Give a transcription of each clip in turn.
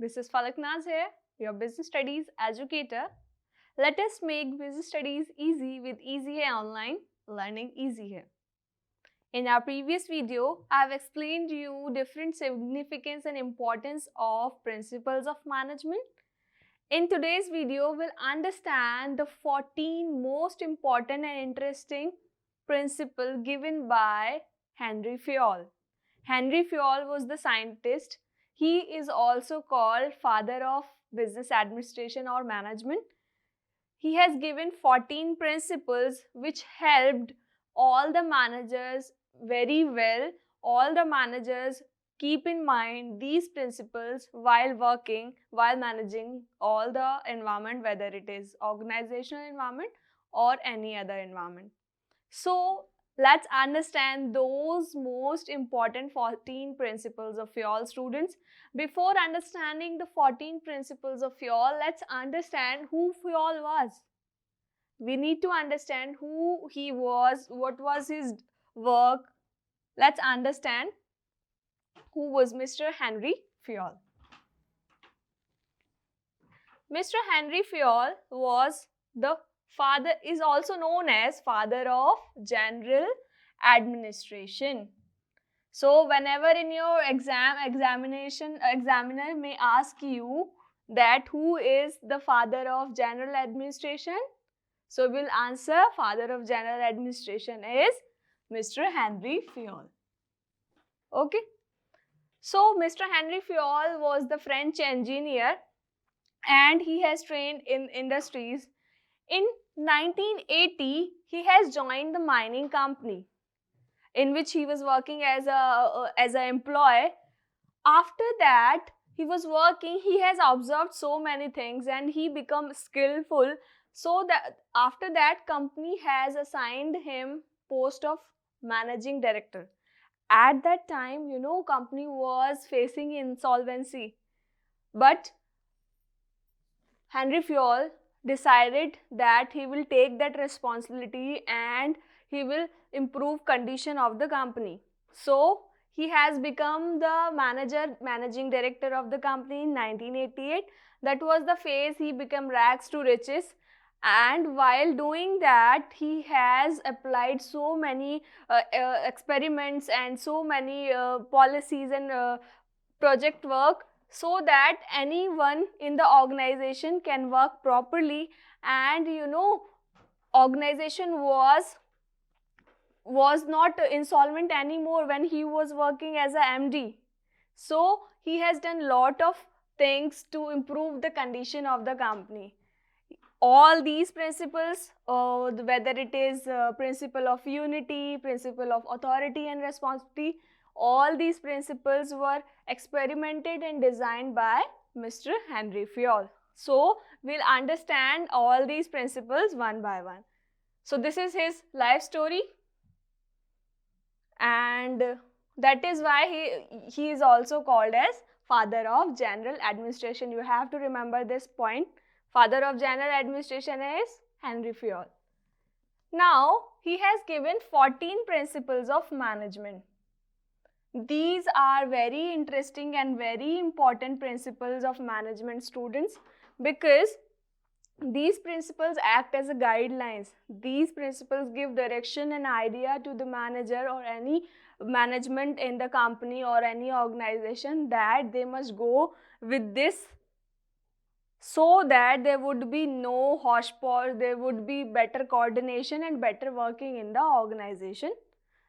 This is Falaknaz here, your business studies educator. Let us make business studies easy with Easyhai Online, learning easy here. In our previous video, I have explained to you different significance and importance of principles of management. In today's video, we'll understand the 14 most important and interesting principles given by Henri Fayol. Henri Fayol was the scientist. He is also called father of business administration or management. He has given 14 principles which helped all the managers very well. All the managers keep in mind these principles while working, while managing all the environment, whether it is organizational environment or any other environment. So let's understand those most important 14 principles of Fayol, students. Before understanding the 14 principles of Fayol, let's understand who Fayol was. We need to understand who he was, what was his work. Let's understand who was Mr. Henri Fayol. Mr. Henri Fayol was the father, is also known as father of general administration. So whenever in your examiner may ask you that who is the father of general administration, so we'll answer father of general administration is Mr. Henri Fayol. Okay. So Mr. Henri Fayol was the French engineer and he has trained in industries. In 1980, he has joined the mining company in which he was working as an employee. After that, he was working, he has observed so many things and he become skillful. So that after that, company has assigned him post of managing director. At that time, company was facing insolvency. But Henri Fayol decided that he will take that responsibility and he will improve condition of the company. So he has become the managing director of the company in 1988. That was the phase he became rags to riches. And while doing that, he has applied so many experiments and so many policies and project work, so that anyone in the organization can work properly. And organization was not insolvent anymore when he was working as a MD. So he has done lot of things to improve the condition of the company. All these principles, whether it is principle of unity, principle of authority and responsibility, all these principles were experimented and designed by Mr. Henri Fayol. So we'll understand all these principles one by one. So this is his life story, and that is why he is also called as father of general administration. You have to remember this point. Father of general administration is Henri Fayol. Now, he has given 14 principles of management. These are very interesting and very important principles of management, students, because these principles act as a guidelines. These principles give direction and idea to the manager or any management in the company or any organization that they must go with this, so that there would be no hodgepodge, there would be better coordination and better working in the organization,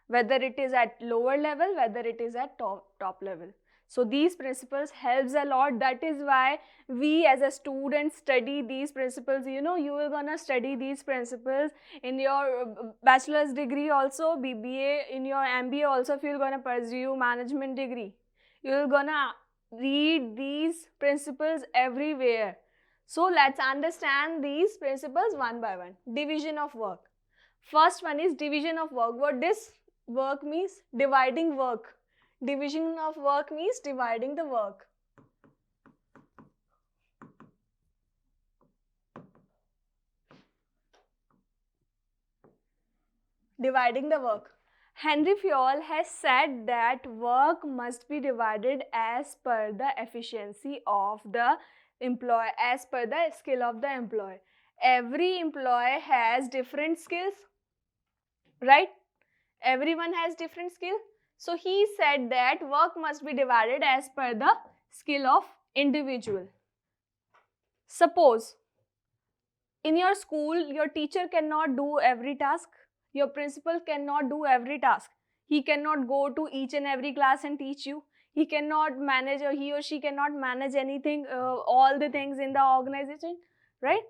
whether it is at lower level, whether it is at top level. So these principles helps a lot. That is why we as a student study these principles. You are gonna study these principles in your bachelor's degree also, BBA, in your MBA also. If you're gonna pursue management degree, you're gonna read these principles everywhere. So let's understand these principles one by one. Division of work. First one is division of work. What this work means? Dividing work. Division of work means dividing the work. Dividing the work. Henri Fayol has said that work must be divided as per the efficiency of the employee, as per the skill of the employee. Every employee has different skills, right? Everyone has different skill. So he said that work must be divided as per the skill of individual. Suppose in your school, your teacher cannot do every task. Your principal cannot do every task. He cannot go to each and every class and teach you. He cannot manage, or he or she cannot manage anything, all the things in the organization, right?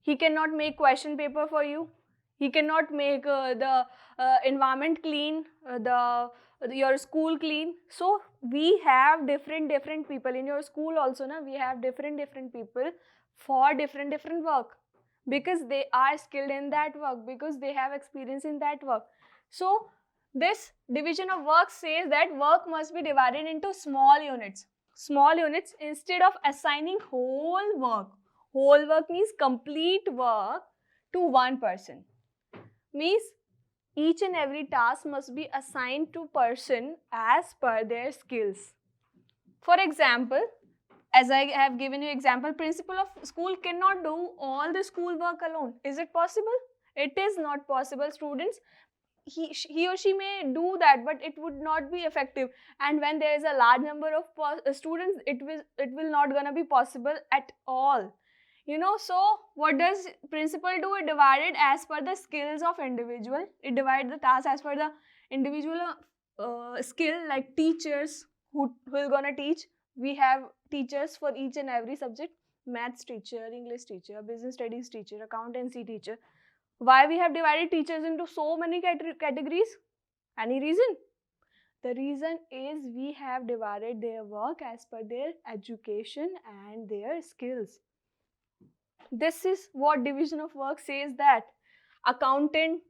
He cannot make question paper for you. He cannot make the environment clean, your school clean. So we have different people in your school also. Na, we have different people for different work, because they are skilled in that work, because they have experience in that work. So this division of work says that work must be divided into small units. Small units instead of assigning whole work. Whole work means complete work to one person. Means each and every task must be assigned to person as per their skills. For example, as I have given you example, principal of school cannot do all the school work alone. Is it possible? It is not possible, students. He or she may do that, but it would not be effective. And when there is a large number of students, it will not gonna be possible at all. So what does principal do? It divided as per the skills of individual. It divides the task as per the individual skill, like teachers who will gonna teach. We have teachers for each and every subject. Maths teacher, English teacher, business studies teacher, accountancy teacher. Why we have divided teachers into so many categories? Any reason? The reason is we have divided their work as per their education and their skills. This is what division of work says, that accountant,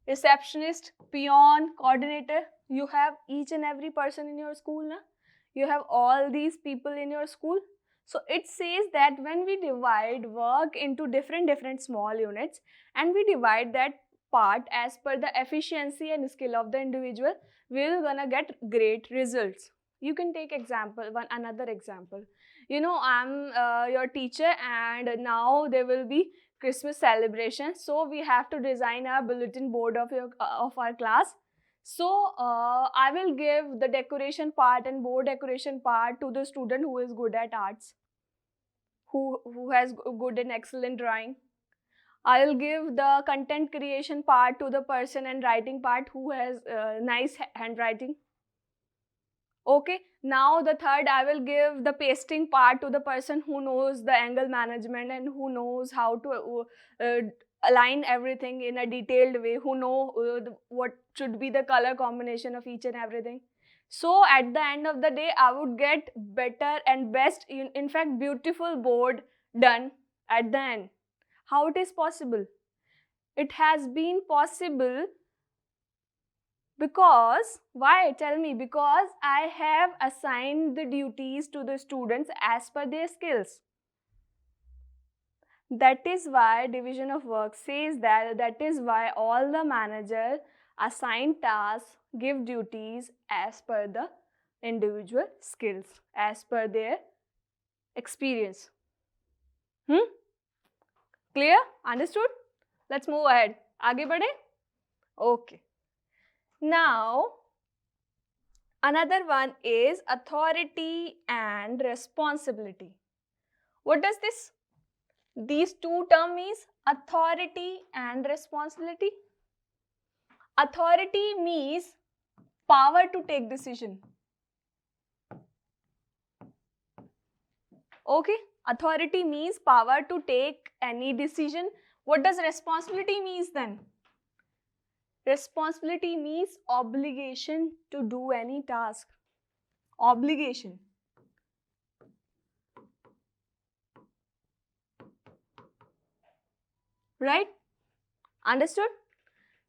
receptionist, peon, coordinator, you have each and every person in your school. Na? You have all these people in your school. So it says that when we divide work into different small units, and we divide that part as per the efficiency and skill of the individual, we're gonna get great results. You can take another example. I'm your teacher, and now there will be Christmas celebration. So we have to design a bulletin board of our class. So I will give the decoration part and board decoration part to the student who is good at arts, who has good and excellent drawing. I will give the content creation part to the person, and writing part who has nice handwriting. Okay, now the third, I will give the pasting part to the person who knows the angle management and who knows how to align everything in a detailed way, who know what should be the color combination of each and everything. So at the end of the day, I would get better and best, in fact beautiful board done at the end. How it is possible? It has been possible because, why? Tell me. Because I have assigned the duties to the students as per their skills. That is why division of work says that is why all the managers assign tasks, give duties as per the individual skills, as per their experience. Clear? Understood? Let's move ahead. आगे बढ़े? Okay. Now, another one is authority and responsibility. What does these two terms means? Authority and responsibility. Authority means power to take decision. Okay, authority means power to take any decision. What does responsibility means then? Responsibility means obligation to do any task. Obligation. Right? Understood?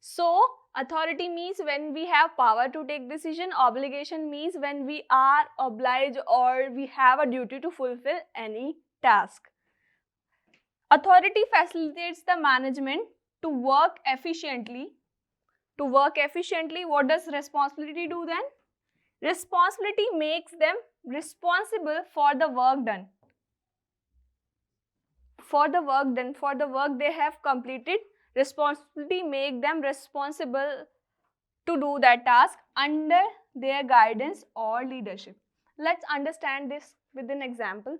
So, authority means when we have power to take decision. Obligation means when we are obliged or we have a duty to fulfill any task. Authority facilitates the management to work efficiently to work efficiently. What does responsibility do then? Responsibility makes them responsible for the work done. For the work they have completed, responsibility make them responsible to do that task under their guidance or leadership. Let's understand this with an example.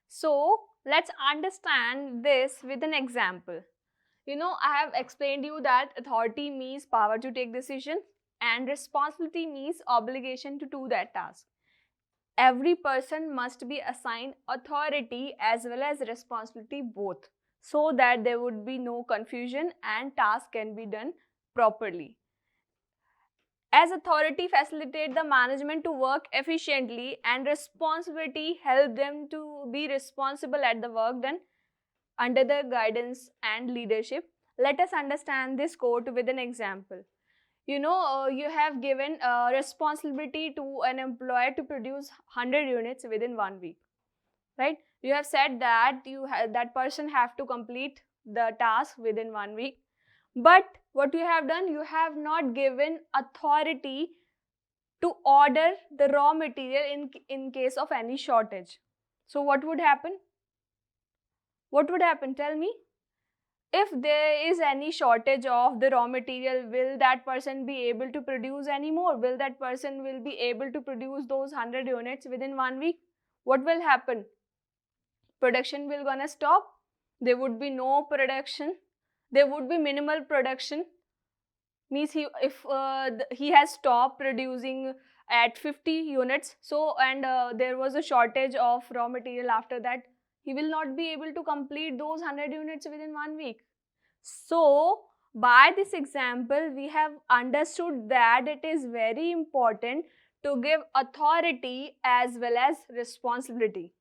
So let's understand this with an example. I have explained you that authority means power to take decisions and responsibility means obligation to do that task. Every person must be assigned authority as well as responsibility both, so that there would be no confusion and task can be done properly. As authority facilitate the management to work efficiently and responsibility help them to be responsible at the work done under the guidance and leadership. Let us understand this quote with an example. You have given responsibility to an employer to produce 100 units within 1 week, right? You have said that that person have to complete the task within 1 week. But what you have done, you have not given authority to order the raw material in case of any shortage. So what would happen? What would happen? Tell me. If there is any shortage of the raw material, will that person be able to produce any more? Will that person will be able to produce those 100 units within 1 week? What will happen? Production will gonna stop. There would be no production. There would be minimal production. Means he has stopped producing at 50 units. So there was a shortage of raw material after that. He will not be able to complete those 100 units within 1 week. So by this example, we have understood that it is very important to give authority as well as responsibility,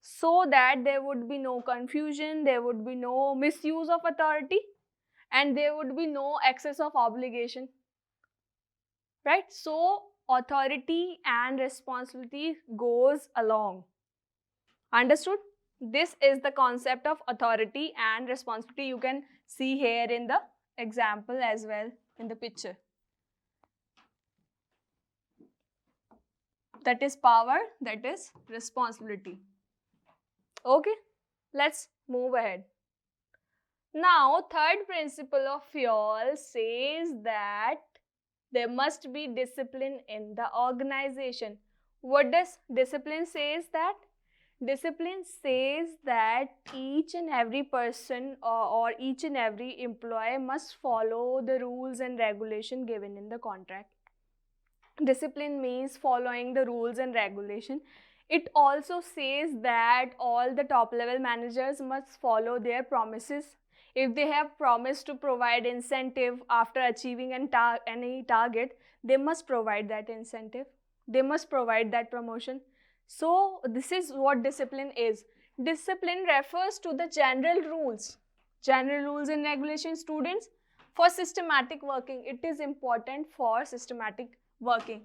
so that there would be no confusion, there would be no misuse of authority, and there would be no excess of obligation, right? So authority and responsibility goes along. Understood? This is the concept of authority and responsibility. You can see here in the example as well in the picture. That is power, that is responsibility. Okay, let's move ahead. Now, third principle of Fayol says that there must be discipline in the organization. What does discipline says that? Discipline says that each and every person or each and every employee must follow the rules and regulation given in the contract. Discipline means following the rules and regulation. It also says that all the top level managers must follow their promises. If they have promised to provide incentive after achieving any target, they must provide that incentive. They must provide that promotion. So this is what discipline is. Discipline refers to the general rules and regulations, students, for systematic working. It is important for systematic working.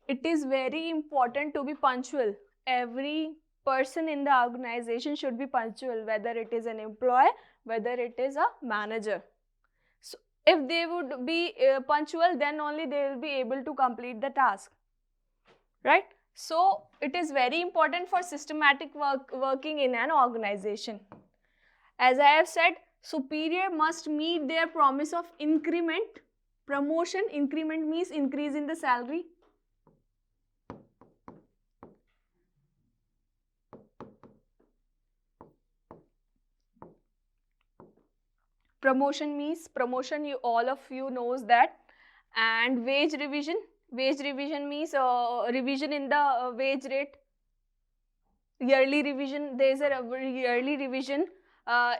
It is very important to be punctual. Every person in the organization should be punctual, whether it is an employee, whether it is a manager. So if they would be punctual, then only they will be able to complete the task, right? So it is very important for systematic working in an organization. As I have said, superior must meet their promise of increment, promotion. Increment means increase in the salary. Promotion means promotion, all of you knows that. And wage revision means revision in the wage rate. Yearly revision, there is a yearly revision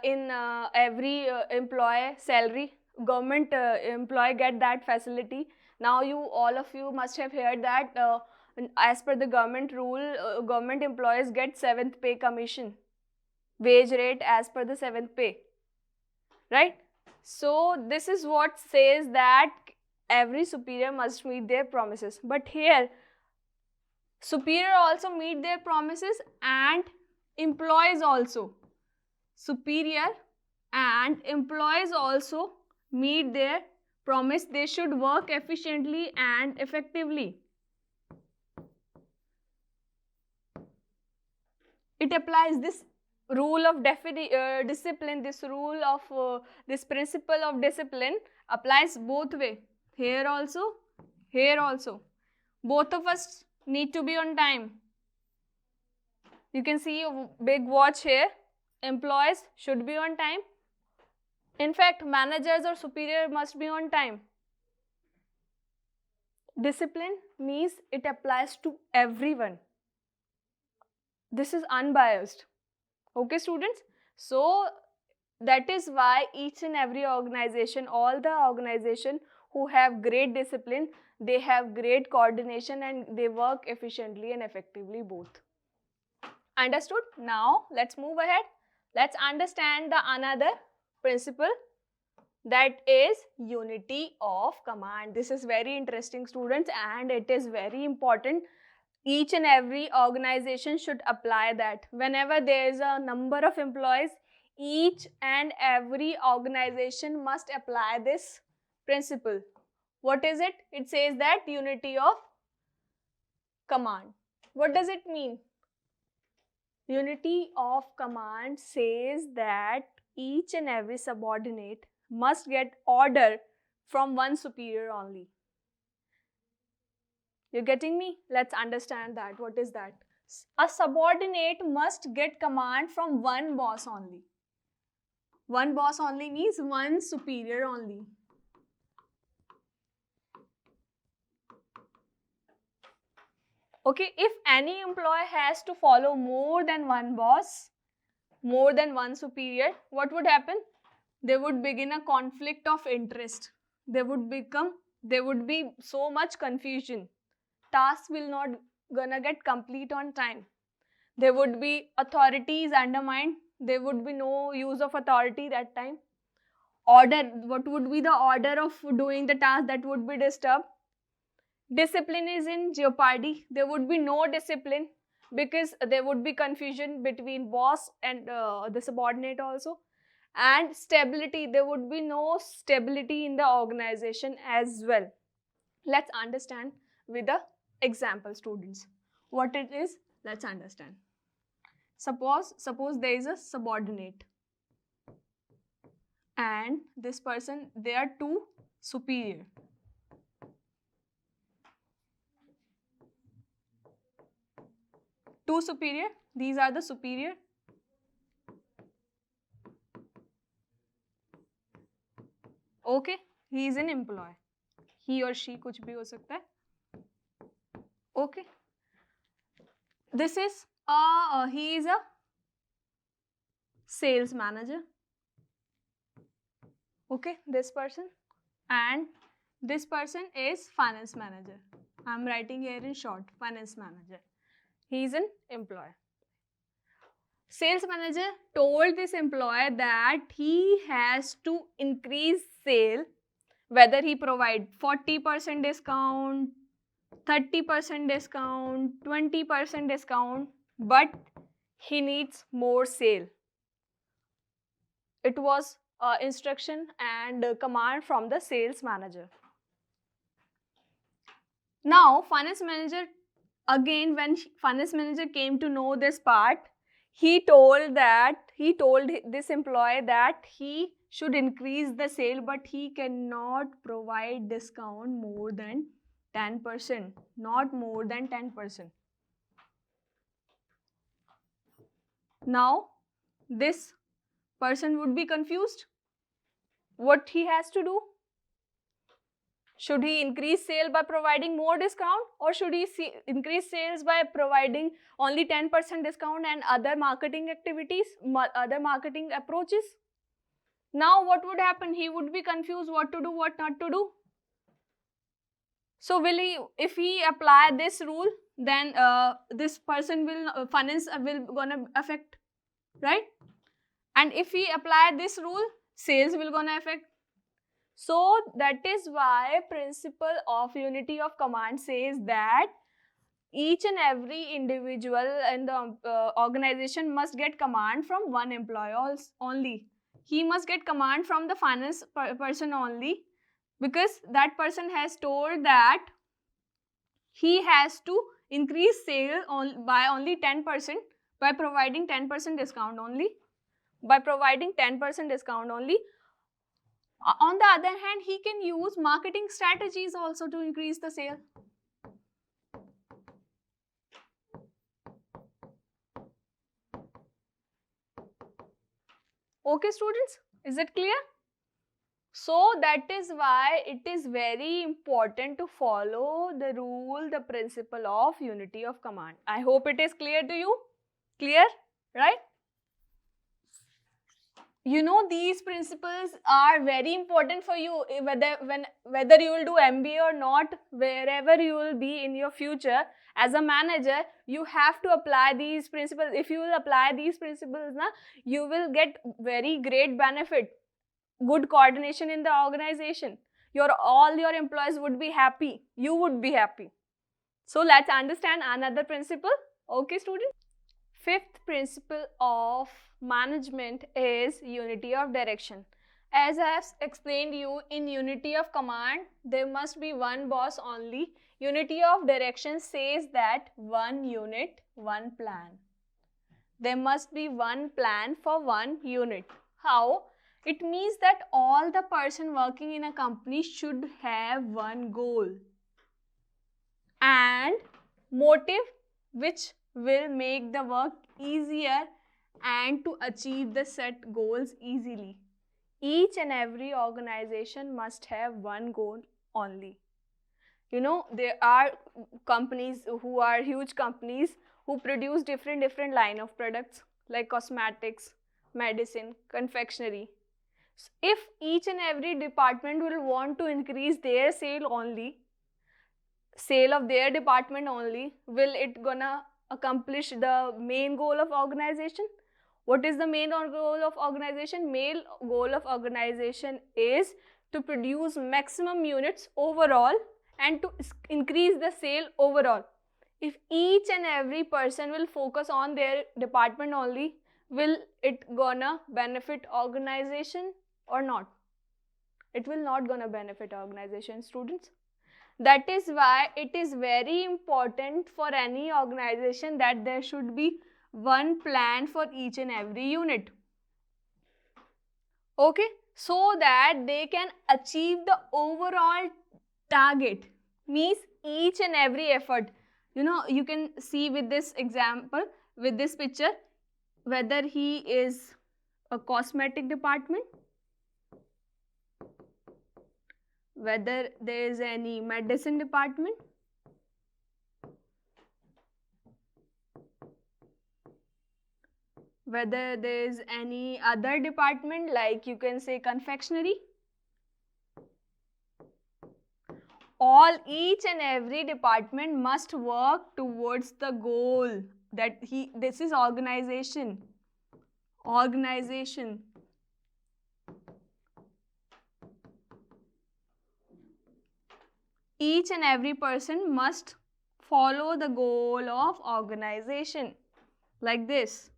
in every employee salary. Government employee get that facility. Now all of you must have heard that as per the government rule, government employees get 7th pay commission, wage rate as per the 7th pay, right? So this is what says that every superior must meet their promises. But here superior also meet their promises and employees also. Superior and employees also meet their promise, they should work efficiently and effectively. It applies this rule of discipline, this rule of this principle of discipline applies both way. Here also, here also. Both of us need to be on time. You can see a big watch here. Employees should be on time. In fact, managers or superior must be on time. Discipline means it applies to everyone. This is unbiased. Okay, students? So, that is why each and every organization, all the organization who have great discipline, they have great coordination and they work efficiently and effectively both. Understood? Now, let's move ahead. Let's understand the another principle, that is unity of command. This is very interesting, students, and it is very important. Each and every organization should apply that. Whenever there is a number of employees, each and every organization must apply this principle. What is it? It says that unity of command. What does it mean? Unity of command says that each and every subordinate must get order from one superior only. You're getting me? Let's understand that. What is that? A subordinate must get command from one boss only. One boss only means one superior only. Okay, if any employee has to follow more than one boss, more than one superior, what would happen? There would begin a conflict of interest. There would be so much confusion. Tasks will not gonna get complete on time. There would be authorities undermined. There would be no use of authority that time. Order, what would be the order of doing the task, that would be disturbed. Discipline is in jeopardy. There would be no discipline because there would be confusion between boss and the subordinate also. And stability, there would be no stability in the organization as well. Let's understand with the example, students. What it is, let's understand. Suppose there is a subordinate and this person, they are two superior. Two superior, these are the superior. Okay, he is an employee. He or she कुछ भी हो सकता है. Okay. This is he is a sales manager. Okay, this person, and this person is finance manager. I am writing here in short, finance manager. He is an employee. Sales manager told this employee that he has to increase sale, whether he provide 40% discount, 30% discount, 20% discount, but he needs more sale. It was instruction and command from the sales manager. Now, finance manager, again, when finance manager came to know this part, he told this employee that he should increase the sale, but he cannot provide discount more than 10%, not more than 10%. Now, this person would be confused. What he has to do? Should he increase sale by providing more discount, or should he increase sales by providing only 10% discount and other marketing activities, other marketing approaches? Now what would happen? He would be confused what to do, what not to do. So if he apply this rule, then this person will, finance will gonna affect, right? And if he apply this rule, sales will gonna affect. So that is why principle of unity of command says that each and every individual in the organization must get command from one employee only. he must get command from the finance person only, because that person has told that he has to increase sale by only 10% by providing 10% discount only. By providing 10% discount only. On the other hand, he can use marketing strategies also to increase the sale. Okay, students, is it clear? So that is why it is very important to follow the rule, the principle of unity of command. I hope it is clear to you. Clear, right? You know, these principles are very important for you, whether you will do MBA or not, wherever you will be in your future. As a manager, you have to apply these principles. If you will apply these principles, you will get very great benefit. Good coordination in the organization. All your employees would be happy. You would be happy. So let's understand another principle. Okay, students? Fifth principle of management is unity of direction. As I have explained you, in unity of command, there must be one boss only. Unity of direction says that one unit, one plan. There must be one plan for one unit. How? It means that all the person working in a company should have one goal and motive which will make the work easier and to achieve the set goals easily. Each and every organization must have one goal only. You know, there are companies who are huge companies who produce different line of products like cosmetics, medicine, confectionery. If each and every department will want to increase their sale of their department only, will it gonna accomplish the main goal of organization? What is the main goal of organization? Main goal of organization is to produce maximum units overall and to increase the sale overall. If each and every person will focus on their department only, will it gonna benefit organization or not? It will not gonna benefit organization, students. That is why it is very important for any organization that there should be one plan for each and every unit. Okay, so that they can achieve the overall target. Means each and every effort. You know, you can see with this example, with this picture, whether he is a cosmetic department, whether there is any medicine department, whether there is any other department like you can say confectionery. Each and every department must work towards the goal that this is organization. Each and every person must follow the goal of organization like this.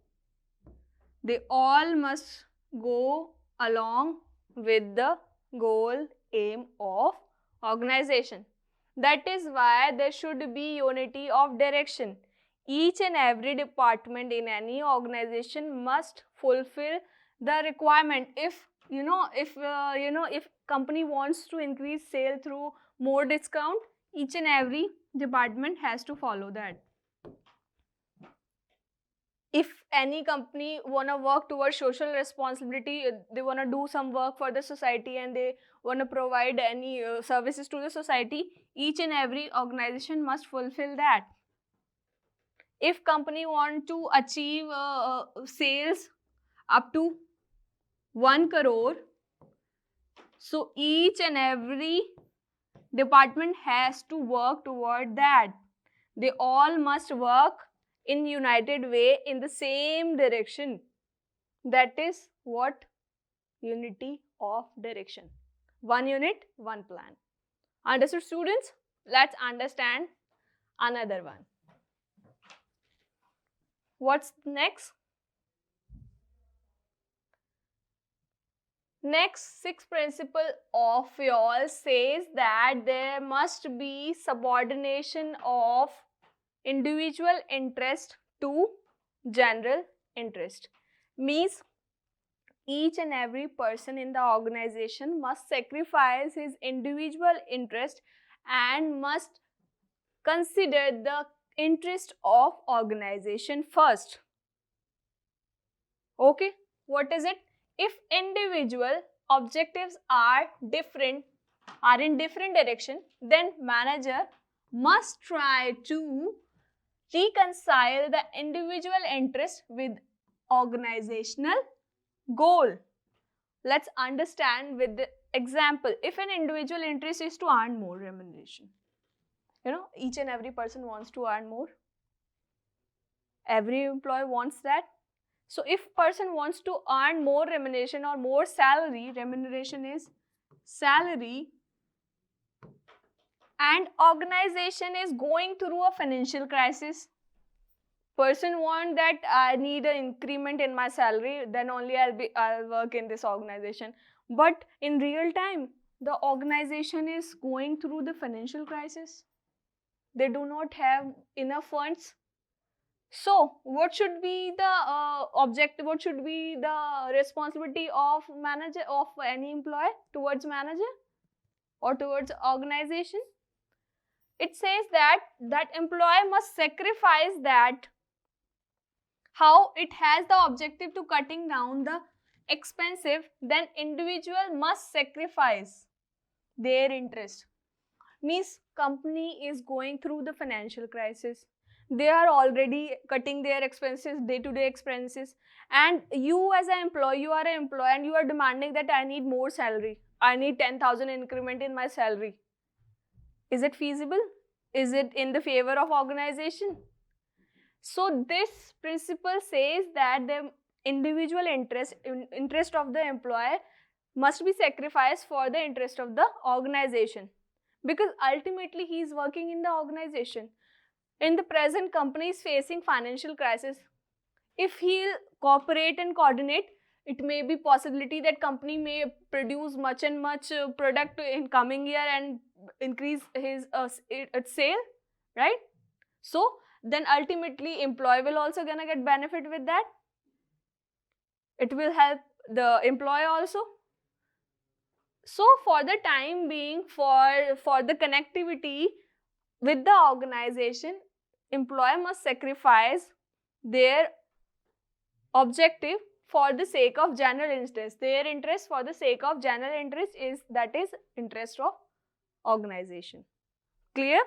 They all must go along with the goal aim of organization. That is why there should be unity of direction. Each and every department in any organization must fulfill the requirement. If company wants to increase sale through more discount, each and every department has to follow that. If any company want to work towards social responsibility, they want to do some work for the society and they want to provide any services to the society, each and every organization must fulfill that. If company want to achieve sales up to 1 crore, so each and every department has to work toward that. They all must work in united way in the same direction. That is what unity of direction. One unit, one plan. Understood, students? Let's understand another one. What's next? Next, sixth principle of Fayol says that there must be subordination of individual interest to general interest. Means each and every person in the organization must sacrifice his individual interest and must consider the interest of organization first. Okay, what is it? If individual objectives are in different direction, then manager must try to reconcile the individual interest with organizational goal. Let's understand with the example. If an individual interest is to earn more remuneration, each and every person wants to earn more. Every employee wants that. So if person wants to earn more remuneration or more salary, remuneration is salary, and organization is going through a financial crisis. Person want that I need an increment in my salary, then only I'll work in this organization. But in real time, the organization is going through the financial crisis. They do not have enough funds. So what should be the objective? What should be the responsibility of manager, of any employee towards manager or towards organization? It says that employee must sacrifice that. How it has the objective to cutting down the expensive, then individual must sacrifice their interest. Means company is going through the financial crisis. They are already cutting their expenses, day-to-day expenses, and you as an employee, you are an employee and you are demanding that I need more salary. I need 10,000 increment in my salary. Is it feasible? Is it in the favor of organization? So this principle says that the individual interest of the employee must be sacrificed for the interest of the organization, because ultimately he is working in the organization. In the present, company is facing financial crisis. If he'll cooperate and coordinate, it may be possibility that company may produce much and much product in coming year and increase his its sale, right? So then ultimately employee will also gonna get benefit with that. It will help the employee also. So for the time being, for the connectivity with the organization, employee must sacrifice their objective for the sake of general interest. Their interest for the sake of general interest is interest of organization. Clear?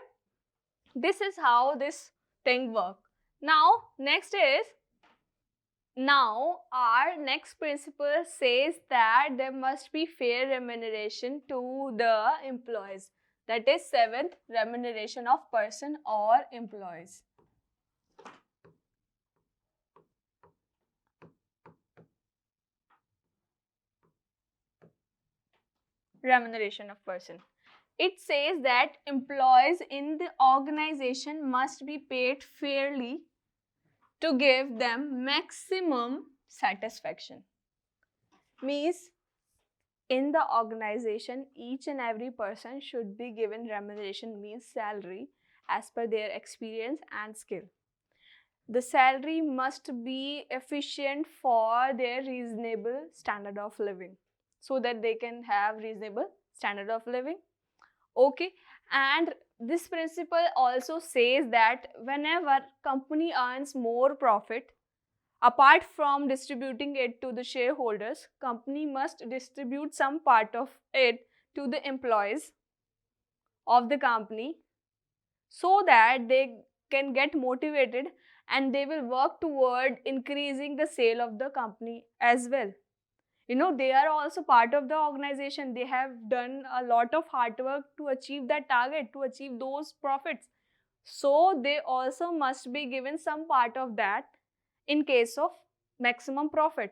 This is how this thing works. Now our next principle says that there must be fair remuneration to the employees. That is seventh, remuneration of person or employees. Remuneration of person. It says that employees in the organization must be paid fairly to give them maximum satisfaction. Means in the organization, each and every person should be given remuneration, means salary, as per their experience and skill. The salary must be efficient for their reasonable standard of living, so that they can have reasonable standard of living. Okay, and this principle also says that whenever company earns more profit, apart from distributing it to the shareholders, company must distribute some part of it to the employees of the company, so that they can get motivated and they will work toward increasing the sale of the company as well. They are also part of the organization. They have done a lot of hard work to achieve that target, to achieve those profits. So they also must be given some part of that in case of maximum profit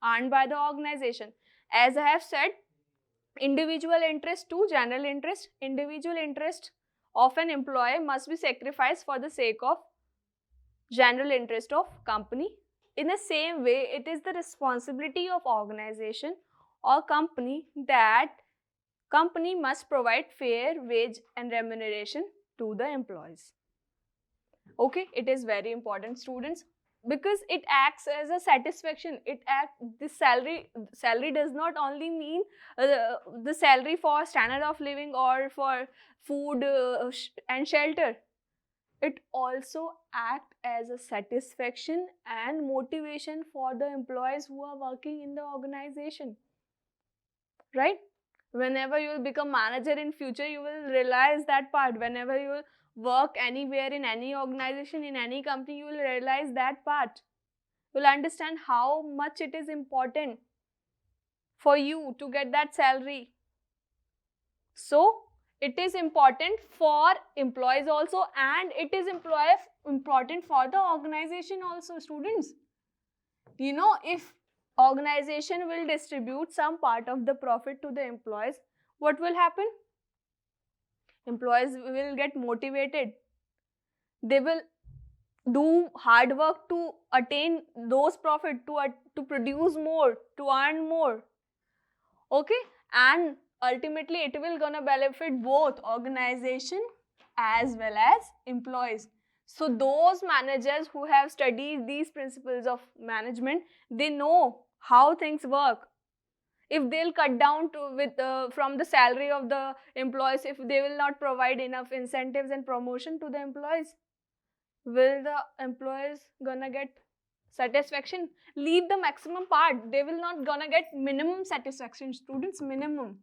earned by the organization. As I have said, individual interest to general interest. Individual interest of an employee must be sacrificed for the sake of general interest of company. In the same way, it is the responsibility of organization or company that company must provide fair wage and remuneration to the employees. Okay, it is very important, students, because it acts as a satisfaction. The salary does not only mean the salary for standard of living or for food and shelter. It also acts as a satisfaction and motivation for the employees who are working in the organization, right? Whenever you will become manager in future, you will realize that part. Whenever you will work anywhere, in any organization, in any company, you will realize that part. You will understand how much it is important for you to get that salary. So it is important for employees also, and it is important for the organization also, students. You know, if organization will distribute some part of the profit to the employees, what will happen? Employees will get motivated. They will do hard work to attain those profit, to produce more, to earn more. Okay, and ultimately it will gonna benefit both organization as well as employees. So those managers who have studied these principles of management, they know how things work. If they'll cut down from the salary of the employees, if they will not provide enough incentives and promotion to the employees, will the employees gonna get satisfaction? Leave the maximum part, they will not gonna get minimum satisfaction, students, minimum.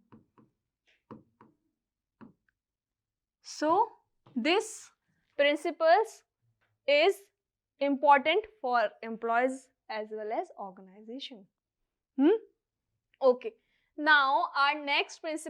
So this principles is important for employees as well as organization. Okay, now our next principle